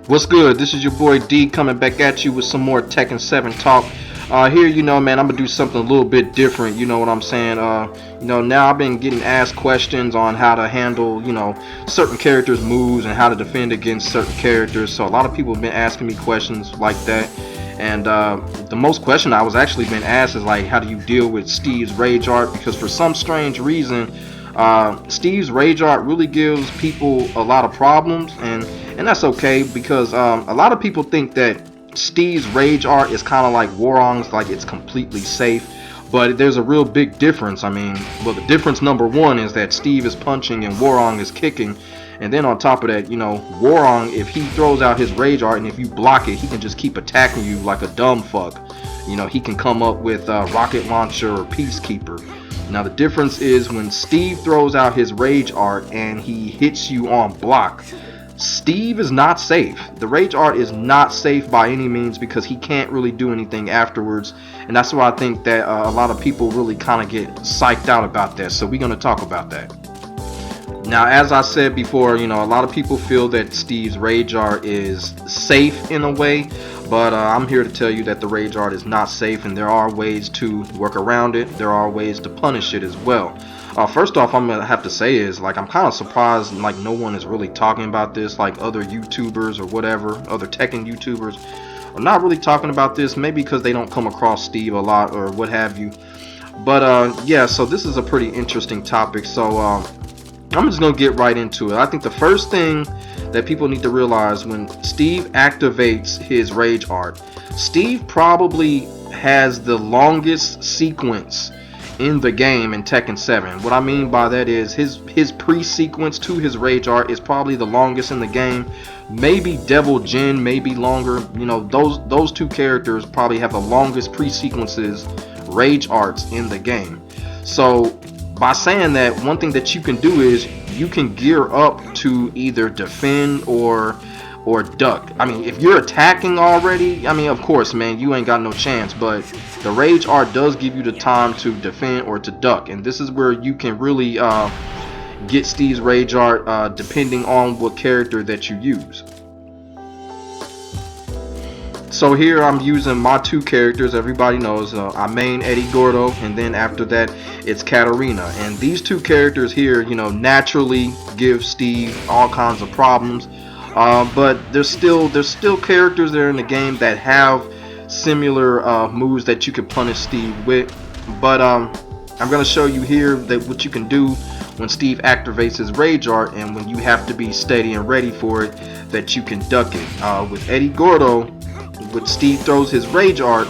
What's good? This is your boy D coming back at you with some more Tekken 7 talk. Here, man, I'm gonna do something a little bit different. You know what I'm saying? Now I've been getting asked questions on how to handle, certain characters' moves and how to defend against certain characters. So a lot of people have been asking me questions like that. And the most question I was actually been asked is like, how do you deal with Steve's rage art? Because for some strange reason, Steve's rage art really gives people a lot of problems, and that's okay because a lot of people think that Steve's rage art is kind of like Warong's, like it's completely safe. But there's a real big difference. I mean, well, the difference number one is that Steve is punching and Warong is kicking. And then on top of that, Warong, if he throws out his rage art and if you block it, he can just keep attacking you like a dumb fuck. He can come up with rocket launcher or peacekeeper. Now the difference is when Steve throws out his rage art and he hits you on block, Steve is not safe. The rage art is not safe by any means because he can't really do anything afterwards, and that's why I think that a lot of people really kind of get psyched out about that. So we're going to talk about that. Now, as I said before, a lot of people feel that Steve's rage art is safe in a way, but I'm here to tell you that the rage art is not safe, and there are ways to work around it. There are ways to punish it as well. First off, I'm gonna have to say is like I'm kind of surprised like no one is really talking about this, like other YouTubers or whatever, other Tekken YouTubers are not really talking about this, maybe because they don't come across Steve a lot or what have you. But yeah, so this is a pretty interesting topic, so I'm just gonna get right into it. I think the first thing that people need to realize when Steve activates his rage art, Steve probably has the longest sequence in the game in Tekken 7. What I mean by that is his pre-sequence to his rage art is probably the longest in the game. Maybe Devil Jin, maybe longer. Those two characters probably have the longest pre-sequences rage arts in the game. So by saying that, one thing that you can do is you can gear up to either defend or duck. I mean, if you're attacking already, I mean, of course, man, you ain't got no chance, but the rage art does give you the time to defend or to duck, and this is where you can really get Steve's rage art depending on what character that you use. So here I'm using my two characters. Everybody knows I main Eddy Gordo, and then after that it's Katarina, and these two characters here naturally give Steve all kinds of problems. But there's still characters there in the game that have similar moves that you can punish Steve with. But I'm gonna show you here that what you can do when Steve activates his rage art, and when you have to be steady and ready for it, that you can duck it. With Eddy Gordo, when Steve throws his rage art,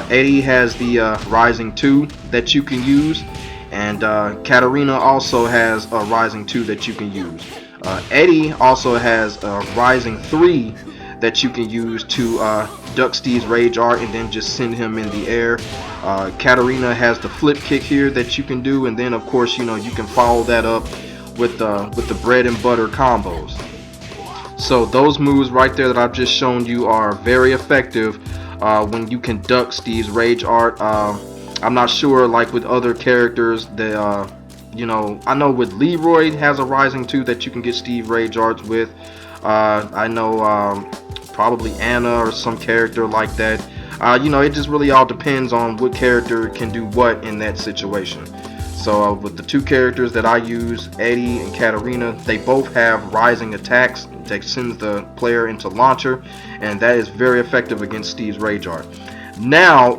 Eddy has the Rising 2 that you can use, and Katarina also has a Rising 2 that you can use. Eddy also has a Rising 3 that you can use to duck Steve's rage art and then just send him in the air. Katarina has the flip kick here that you can do, and then of course you can follow that up with the bread and butter combos. So those moves right there that I've just shown you are very effective when you can duck Steve's rage art. I'm not sure like with other characters that I know with Leroy has a Rising 2 that you can get Steve rage arts with. I know probably Anna or some character like that. It just really all depends on what character can do what in that situation. So with the two characters that I use, Eddy and Katarina, they both have rising attacks that sends the player into launcher, and that is very effective against Steve's rage art. Now,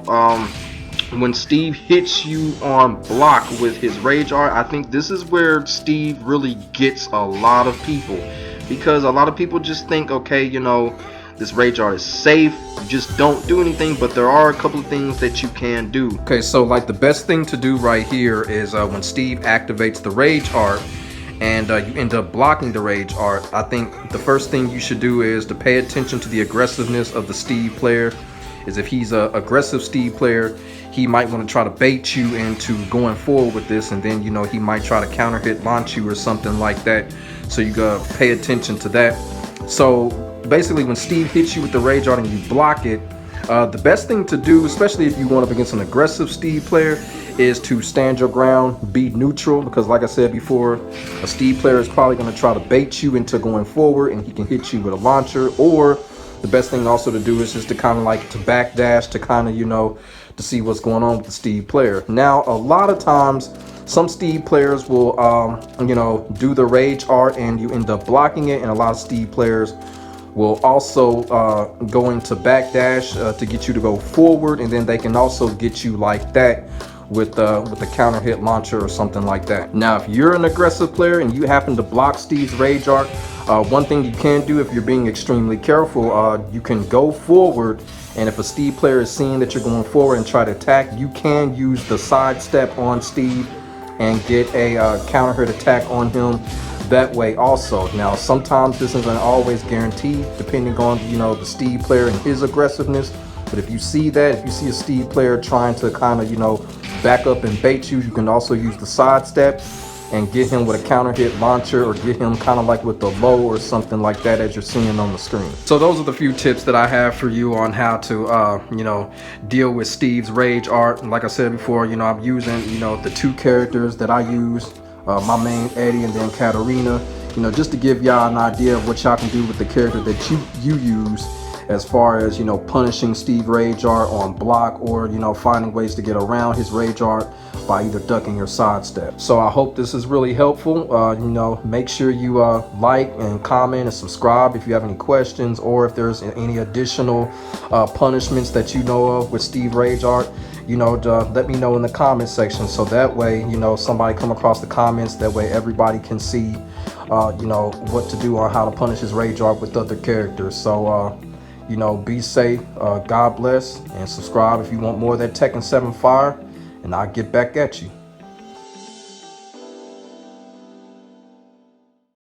when Steve hits you on block with his rage art, I think this is where Steve really gets a lot of people, because a lot of people just think, okay, this rage art is safe, you just don't do anything, but there are a couple of things that you can do. Okay, so like the best thing to do right here is when Steve activates the rage art and you end up blocking the rage art, I think the first thing you should do is to pay attention to the aggressiveness of the Steve player. Is if he's an aggressive Steve player, he might want to try to bait you into going forward with this, and then he might try to counter hit launch you or something like that. So you gotta pay attention to that. So basically when Steve hits you with the rage art and you block it, the best thing to do, especially if you went up against an aggressive Steve player, is to stand your ground, be neutral, because like I said before, a Steve player is probably going to try to bait you into going forward, and he can hit you with a launcher. Or the best thing also to do is just to kind of like to backdash, to kind of, you know, to see what's going on with the Steve player. Now, a lot of times, some Steve players will, you know, do the rage art and you end up blocking it, and a lot of Steve players will also go into backdash to get you to go forward, and then they can also get you like that with the counter hit launcher or something like that. Now, if you're an aggressive player and you happen to block Steve's rage art, one thing you can do if you're being extremely careful, you can go forward, and if a Steve player is seeing that you're going forward and try to attack, you can use the sidestep on Steve and get a counter hit attack on him that way also. Now, sometimes this isn't always guaranteed depending on, you know, the Steve player and his aggressiveness. But if you see that, if you see a Steve player trying to kind of, you know, back up and bait you, you can also use the sidestep and get him with a counter hit launcher, or get him kind of like with the low or something like that, as you're seeing on the screen. So those are the few tips that I have for you on how to you know, deal with Steve's rage art. And like I said before, you know, I'm using, you know, the two characters that I use, my main Eddy and then Katarina, you know, just to give y'all an idea of what y'all can do with the character that you use, as far as, you know, punishing Steve rage art on block, or, you know, finding ways to get around his rage art by either ducking or sidestep. So I hope this is really helpful. You know, make sure you like and comment and subscribe if you have any questions, or if there's any additional punishments that you know of with Steve rage art. You know, let me know in the comment section, so that way, you know, somebody come across the comments, that way everybody can see, you know, what to do on how to punish his rage art with other characters. So, you know, be safe, God bless, and subscribe if you want more of that Tekken 7 fire, and I'll get back at you.